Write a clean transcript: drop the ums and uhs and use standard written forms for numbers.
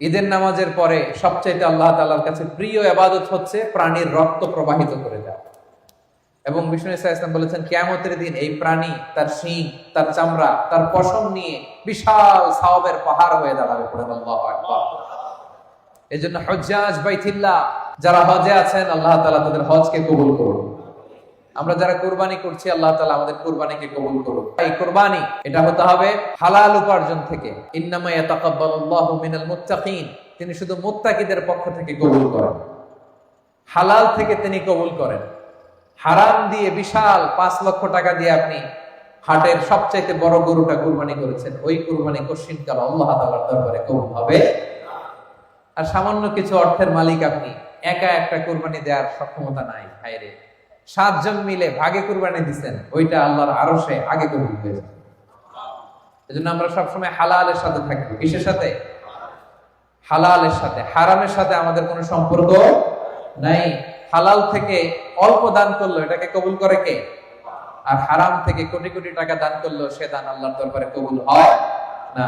ঈদের নামাজের পরে সবচাইতে আল্লাহ তাআলার কাছে প্রিয় ইবাদত হচ্ছে প্রাণীর রক্ত প্রবাহিত করে দেওয়া। এবং বিষ্ণু ইসা ইসলাম বলেছেন কিয়ামতের দিন এই প্রাণী তার শিং, তার চামড়া, তার পশম নিয়ে বিশাল সওয়াবের পাহাড় হয়ে দাঁড়াবে। আল্লাহু আকবার। এজন্য হুজ্জাজ বাইতুল্লাহ যারা হজে আছেন, আল্লাহ তাআলা তাদের হজকে কবুল করুন। আমরা যারা কুরবানি করছি, আল্লাহ তাআলা আমাদের কুরবানিকে কবুল করুন। এই কুরবানি এটা হতে হবে হালাল উপার্জন থেকে। ইন্নামা ইয়াতাকাব্বালুল্লাহু মিনাল মুত্তাকিন, তিনি শুধু মুত্তাকিদের পক্ষ থেকে কবুল করেন, হালাল থেকে তিনি কবুল করেন। হারাম দিয়ে বিশাল 5 লক্ষ টাকা দিয়ে আপনি হাটের সবচাইতে বড় গরুটা কুরবানি করেছেন, ওই কুরবানি কশিনকাল আল্লাহ তাআলার দরবারে কবুল হবে। আর সামান্য কিছু অর্থের মালিক আপনি, একা একটা কুরবানি দেওয়ার সক্ষমতা নাই, হায়রে 7 জন মিলে ভাগে কুরবানি দিচ্ছেন, ওইটা আল্লাহর আরশে আগে কবুল হয়ে যাবে। এজন্য আমরা সবসময় হালালের সাথে থাকবো। কিসের সাথে? হালালের সাথে। হারামের সাথে আমাদের কোনো সম্পর্ক নাই। হালাল থেকে অল্প দান করলো এটাকে কবুল করে কে? আর হারাম থেকে কোটি কোটি টাকা দান করলো সে দান আল্লাহর দরবারে কবুল হয় না।